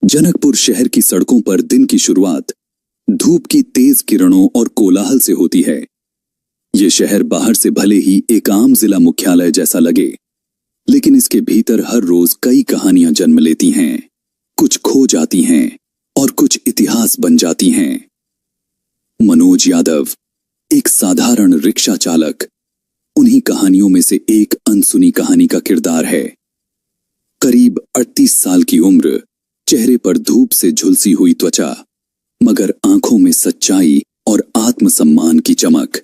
जनकपुर शहर की सड़कों पर दिन की शुरुआत धूप की तेज किरणों और कोलाहल से होती है। ये शहर बाहर से भले ही एक आम जिला मुख्यालय जैसा लगे, लेकिन इसके भीतर हर रोज कई कहानियां जन्म लेती हैं, कुछ खो जाती हैं और कुछ इतिहास बन जाती हैं। मनोज यादव, एक साधारण रिक्शा चालक, उन्हीं कहानियों में से एक अनसुनी कहानी का किरदार है। करीब 38 साल की उम्र, चेहरे पर धूप से झुलसी हुई त्वचा, मगर आंखों में सच्चाई और आत्मसम्मान की चमक।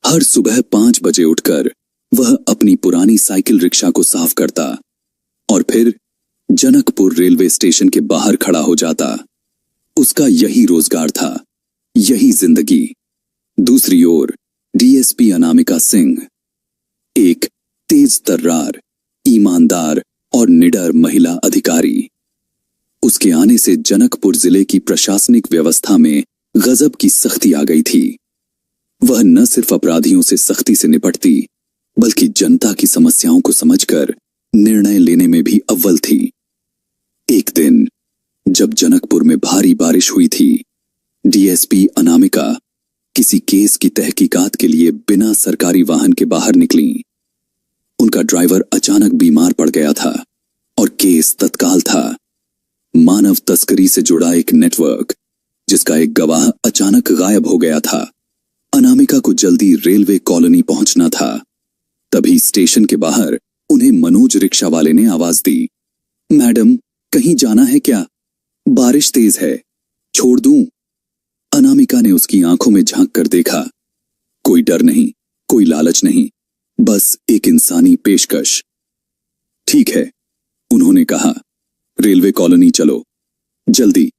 हर सुबह 5 बजे उठकर वह अपनी पुरानी साइकिल रिक्शा को साफ करता और फिर जनकपुर रेलवे स्टेशन के बाहर खड़ा हो जाता। उसका यही रोजगार था, यही जिंदगी। दूसरी ओर डीएसपी अनामिका सिंह, एक तेज तर्रार, ईमानदार और निडर महिला अधिकारी। उसके आने से जनकपुर जिले की प्रशासनिक व्यवस्था में गजब की सख्ती आ गई थी। वह न सिर्फ अपराधियों से सख्ती से निपटती, बल्कि जनता की समस्याओं को समझकर निर्णय लेने में भी अव्वल थी। एक दिन जब जनकपुर में भारी बारिश हुई थी, डीएसपी अनामिका किसी केस की तहकीकात के लिए बिना सरकारी वाहन के बाहर निकली। उनका ड्राइवर अचानक बीमार पड़ गया था और केस तत्काल था। मानव तस्करी से जुड़ा एक नेटवर्क, जिसका एक गवाह अचानक गायब हो गया था। अनामिका को जल्दी रेलवे कॉलोनी पहुंचना था। तभी स्टेशन के बाहर उन्हें मनोज रिक्शा वाले ने आवाज दी, मैडम, कहीं जाना है क्या? बारिश तेज है, छोड़ दूं? अनामिका ने उसकी आंखों में झांक कर देखा। कोई डर नहीं, कोई लालच नहीं, बस एक इंसानी पेशकश। ठीक है, उन्होंने कहा, रेलवे कॉलोनी चलो, जल्दी।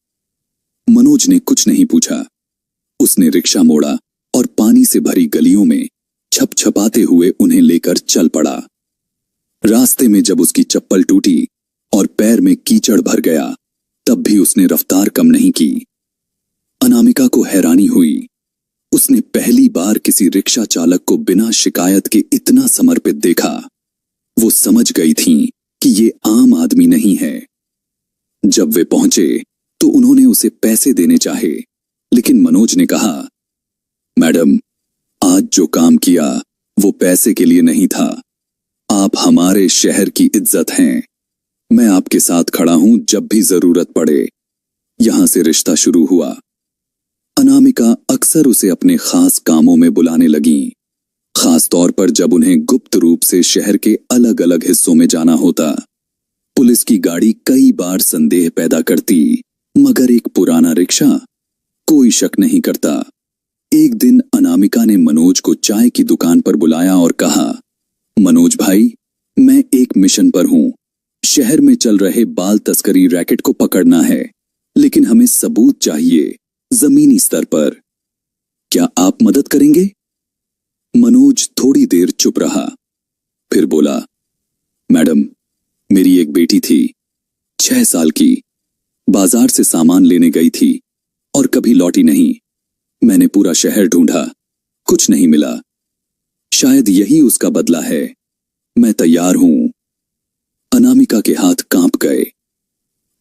मनोज ने कुछ नहीं पूछा। उसने रिक्शा मोड़ा और पानी से भरी गलियों में छप छपाते हुए उन्हें लेकर चल पड़ा। रास्ते में जब उसकी चप्पल टूटी और पैर में कीचड़ भर गया, तब भी उसने रफ्तार कम नहीं की। अनामिका को हैरानी हुई। उसने पहली बार किसी रिक्शा चालक को बिना शिकायत के इतना समर्पित देखा। वो समझ गई थीं कि ये आम आदमी नहीं है। जब वे पहुंचे तो उन्होंने उसे पैसे देने चाहे, लेकिन मनोज ने कहा, मैडम, आज जो काम किया वो पैसे के लिए नहीं था। आप हमारे शहर की इज्जत हैं। मैं आपके साथ खड़ा हूं जब भी जरूरत पड़े। यहां से रिश्ता शुरू हुआ। अनामिका अक्सर उसे अपने खास कामों में बुलाने लगीं, खास तौर पर जब उन्हें गुप्त रूप से शहर के अलग अलग हिस्सों में जाना होता। पुलिस की गाड़ी कई बार संदेह पैदा करती, मगर एक पुराना रिक्शा, कोई शक नहीं करता। एक दिन अनामिका ने मनोज को चाय की दुकान पर बुलाया और कहा, मनोज भाई, मैं एक मिशन पर हूं। शहर में चल रहे बाल तस्करी रैकेट को पकड़ना है, लेकिन हमें सबूत चाहिए, जमीनी स्तर पर। क्या आप मदद करेंगे? मनोज थोड़ी देर चुप रहा, फिर बोला, मैडम, मेरी एक बेटी थी, 6 साल की, बाजार से सामान लेने गई थी और कभी लौटी नहीं। मैंने पूरा शहर ढूंढा, कुछ नहीं मिला। शायद यही उसका बदला है। मैं तैयार हूं। अनामिका के हाथ कांप गए।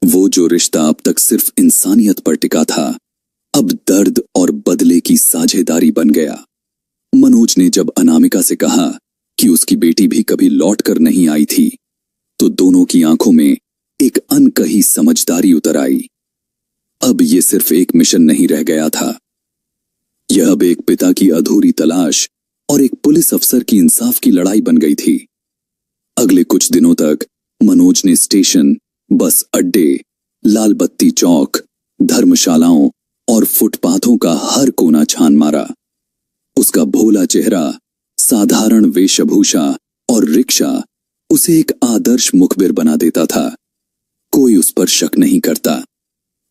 वो जो रिश्ता अब तक सिर्फ इंसानियत पर टिका था, अब दर्द और बदले की साझेदारी बन गया। मनोज ने जब अनामिका से कहा कि उसकी बेटी भी कभी लौट कर नहीं आई थी, तो दोनों की आंखों में एक अनकही समझदारी उतर आई। अब ये सिर्फ एक मिशन नहीं रह गया था। यह अब एक पिता की अधूरी तलाश और एक पुलिस अफसर की इंसाफ की लड़ाई बन गई थी। अगले कुछ दिनों तक मनोज ने स्टेशन, बस अड्डे, लाल बत्ती चौक, धर्मशालाओं और फुटपाथों का हर कोना छान मारा। उसका भोला चेहरा, साधारण वेशभूषा और रिक्शा उसे एक आदर्श मुखबिर बना देता था। कोई उस पर शक नहीं करता।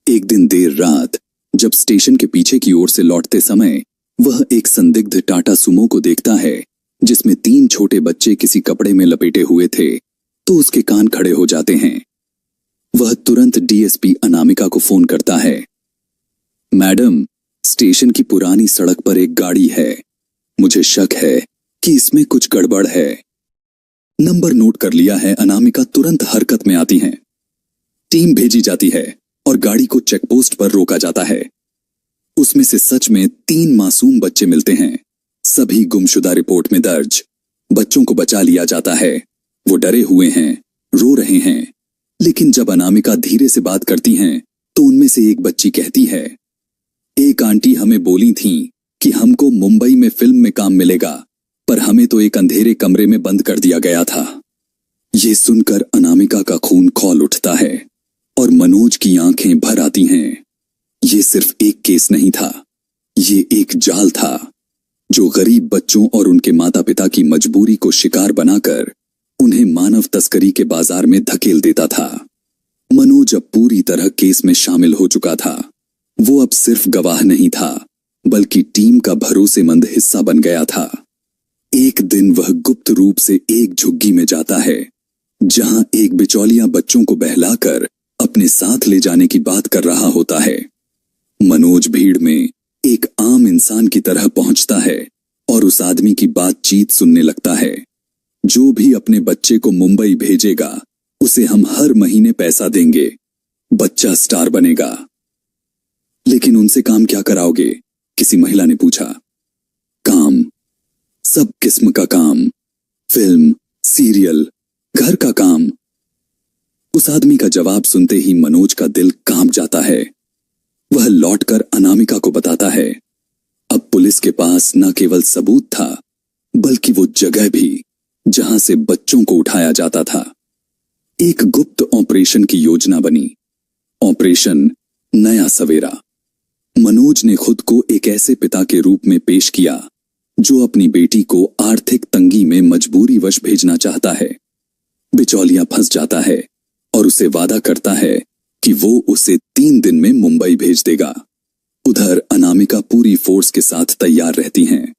एक दिन देर रात जब स्टेशन के पीछे की ओर से लौटते समय वह एक संदिग्ध टाटा सुमो को देखता है, जिसमें 3 छोटे बच्चे किसी कपड़े में लपेटे हुए थे, तो उसके कान खड़े हो जाते हैं। वह तुरंत डीएसपी अनामिका को फोन करता है, मैडम, स्टेशन की पुरानी सड़क पर एक गाड़ी है। मुझे शक है कि इसमें कुछ गड़बड़ है। नंबर नोट कर लिया है। अनामिका तुरंत हरकत में आती हैं। टीम भेजी जाती है और गाड़ी को चेकपोस्ट पर रोका जाता है। उसमें से सच में 3 मासूम बच्चे मिलते हैं। सभी गुमशुदा रिपोर्ट में दर्ज। बच्चों को बचा लिया जाता है। वो डरे हुए हैं, रो रहे हैं। लेकिन जब अनामिका धीरे से बात करती हैं तो उनमें से एक बच्ची कहती है, एक आंटी हमें बोली थी कि हमको मुंबई में फिल्म में काम मिलेगा, पर हमें तो एक अंधेरे कमरे में बंद कर दिया गया था। ये सुनकर अनामिका का खून खौल उठता है और मनोज की आंखें भर आती हैं। ये सिर्फ एक केस नहीं था, ये एक जाल था जो गरीब बच्चों और उनके माता पिता की मजबूरी को शिकार बनाकर उन्हें मानव तस्करी के बाजार में धकेल देता था। मनोज अब पूरी तरह केस में शामिल हो चुका था। वो अब सिर्फ गवाह नहीं था, बल्कि टीम का भरोसेमंद हिस्सा बन गया था। एक दिन वह गुप्त रूप से एक झुग्गी में जाता है, जहां एक बिचौलिया बच्चों को बहलाकर अपने साथ ले जाने की बात कर रहा होता है। मनोज भीड़ में एक आम इंसान की तरह पहुंचता है और उस आदमी की बातचीत सुनने लगता है। जो भी अपने बच्चे को मुंबई भेजेगा, उसे हम हर महीने पैसा देंगे। बच्चा स्टार बनेगा। लेकिन उनसे काम क्या कराओगे? किसी महिला ने पूछा। काम, सब किस्म का काम, फिल्म, सीरियल, घर का काम। उस आदमी का जवाब सुनते ही मनोज का दिल कांप जाता है। वह लौटकर अनामिका को बताता है, अब पुलिस के पास न केवल सबूत था, बल्कि वो जगह भी जहां से बच्चों को उठाया जाता था। एक गुप्त ऑपरेशन की योजना बनी। ऑपरेशन नया सवेरा। मनोज ने खुद को एक ऐसे पिता के रूप में पेश किया जो अपनी बेटी को आर्थिक तंगी में मजबूरीवश भेजना चाहता है। बिचौलिया फंस जाता है और उसे वादा करता है कि वो उसे 3 दिन में मुंबई भेज देगा। उधर अनामिका पूरी फोर्स के साथ तैयार रहती हैं।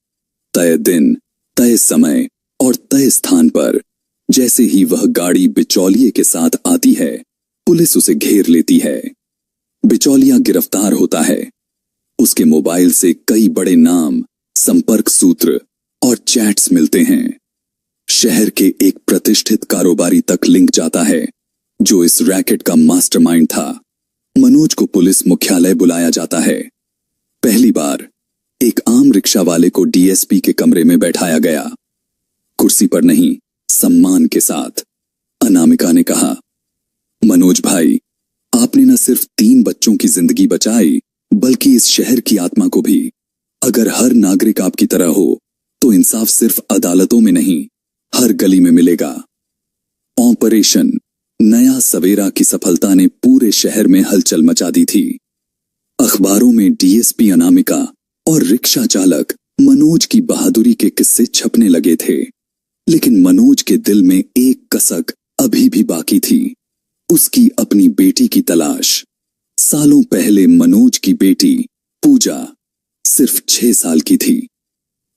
तय दिन, तय समय और तय स्थान पर जैसे ही वह गाड़ी बिचौलिए के साथ आती है, पुलिस उसे घेर लेती है। बिचौलिया गिरफ्तार होता है। उसके मोबाइल से कई बड़े नाम, संपर्क सूत्र और चैट्स मिलते हैं। शहर के एक प्रतिष्ठित कारोबारी तक लिंक जाता है जो इस रैकेट का मास्टरमाइंड था। मनोज को पुलिस मुख्यालय बुलाया जाता है। पहली बार एक आम रिक्शा वाले को डीएसपी के कमरे में बैठाया गया। कुर्सी पर नहीं, सम्मान के साथ। अनामिका ने कहा, मनोज भाई, आपने न सिर्फ 3 बच्चों की जिंदगी बचाई, बल्कि इस शहर की आत्मा को भी। अगर हर नागरिक आपकी तरह हो तो इंसाफ सिर्फ अदालतों में नहीं, हर गली में मिलेगा। ऑपरेशन नया सवेरा की सफलता ने पूरे शहर में हलचल मचा दी थी। अखबारों में डीएसपी अनामिका और रिक्शा चालक मनोज की बहादुरी के किस्से छपने लगे थे। लेकिन मनोज के दिल में एक कसक अभी भी बाकी थी, उसकी अपनी बेटी की तलाश। सालों पहले मनोज की बेटी पूजा सिर्फ 6 साल की थी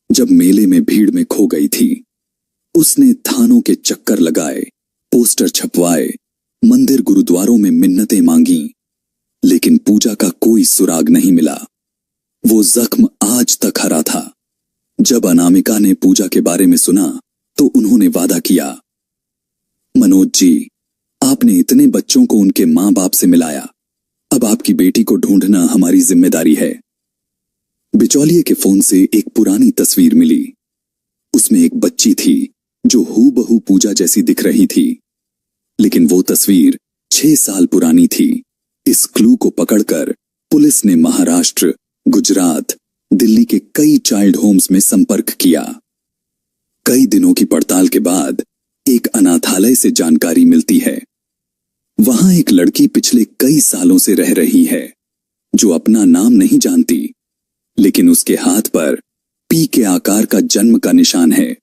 जब मेले में भीड़ में खो गई थी। उसने थानों के चक्कर लगाए, पोस्टर छपवाए, मंदिर गुरुद्वारों में मिन्नतें मांगी, लेकिन पूजा का कोई सुराग नहीं मिला। वो जख्म आज तक हरा था। जब अनामिका ने पूजा के बारे में सुना तो उन्होंने वादा किया, मनोज जी, आपने इतने बच्चों को उनके मां बाप से मिलाया, अब आपकी बेटी को ढूंढना हमारी जिम्मेदारी है। बिचौलिए के फोन से एक पुरानी तस्वीर मिली। उसमें एक बच्ची थी जो हूबहू पूजा जैसी दिख रही थी, लेकिन वो तस्वीर 6 साल पुरानी थी। इस क्लू को पकड़कर पुलिस ने महाराष्ट्र, गुजरात, दिल्ली के कई चाइल्ड होम्स में संपर्क किया। कई दिनों की पड़ताल के बाद एक अनाथालय से जानकारी मिलती है। वहां एक लड़की पिछले कई सालों से रह रही है जो अपना नाम नहीं जानती, लेकिन उसके हाथ पर पी के आकार का जन्म का निशान है,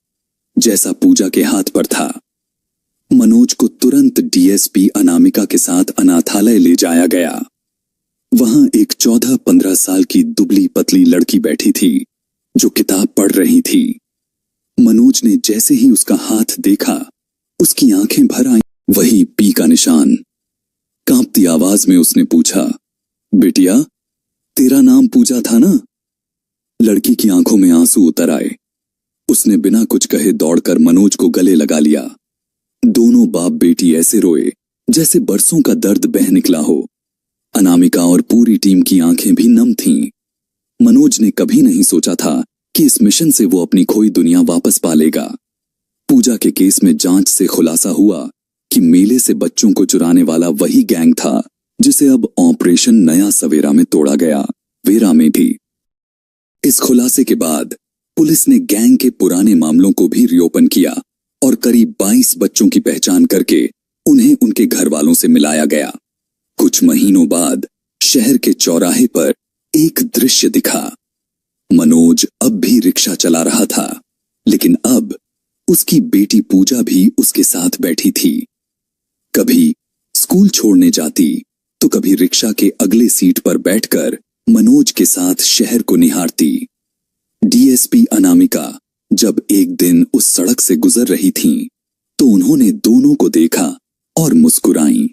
जैसा पूजा के हाथ पर था। मनोज को तुरंत डीएसपी अनामिका के साथ अनाथालय ले जाया गया। वहां एक 14-15 साल की दुबली पतली लड़की बैठी थी जो किताब पढ़ रही थी। मनोज ने जैसे ही उसका हाथ देखा, उसकी आंखें भर आईं। वही पी का निशान। कांपती आवाज में उसने पूछा, बिटिया, तेरा नाम पूजा था ना? लड़की की आंखों में आंसू उतर आए। उसने बिना कुछ कहे दौड़कर मनोज को गले लगा लिया। दोनों बाप बेटी ऐसे रोए जैसे बरसों का दर्द बह निकला हो। अनामिका और पूरी टीम की आंखें भी नम थीं। मनोज ने कभी नहीं सोचा था कि इस मिशन से वो अपनी खोई दुनिया वापस पा लेगा। पूजा के केस में जांच से खुलासा हुआ कि मेले से बच्चों को चुराने वाला वही गैंग था जिसे अब ऑपरेशन नया सवेरा में तोड़ा गया, वेरा में भी। इस खुलासे के बाद पुलिस ने गैंग के पुराने मामलों को भी रिओपन किया और करीब 22 बच्चों की पहचान करके उन्हें उनके घर वालों से मिलाया गया। कुछ महीनों बाद शहर के चौराहे पर एक दृश्य दिखा। मनोज अब भी रिक्शा चला रहा था, लेकिन अब उसकी बेटी पूजा भी उसके साथ बैठी थी। कभी स्कूल छोड़ने जाती तो कभी रिक्शा के अगले सीट पर बैठकर मनोज के साथ शहर को निहारती। डीएसपी अनामिका जब एक दिन उस सड़क से गुजर रही थीं, तो उन्होंने दोनों को देखा और मुस्कुराईं।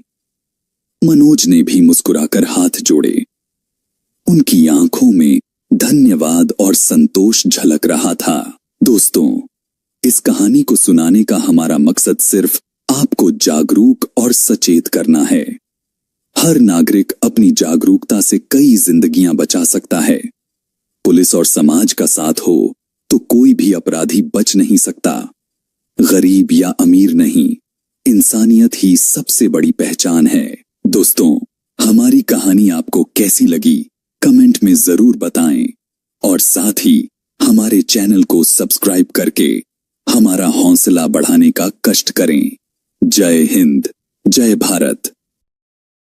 मनोज ने भी मुस्कुराकर हाथ जोड़े। उनकी आंखों में धन्यवाद और संतोष झलक रहा था। दोस्तों, इस कहानी को सुनाने का हमारा मकसद सिर्फ आपको जागरूक और सचेत करना है। हर नागरिक अपनी जागरूकता से कई जिंदगियां बचा सकता है। पुलिस और समाज का साथ हो तो कोई भी अपराधी बच नहीं सकता। गरीब या अमीर नहीं, इंसानियत ही सबसे बड़ी पहचान है। दोस्तों, हमारी कहानी आपको कैसी लगी कमेंट में जरूर बताएं और साथ ही हमारे चैनल को सब्सक्राइब करके हमारा हौसला बढ़ाने का कष्ट करें। जय हिंद, जय भारत।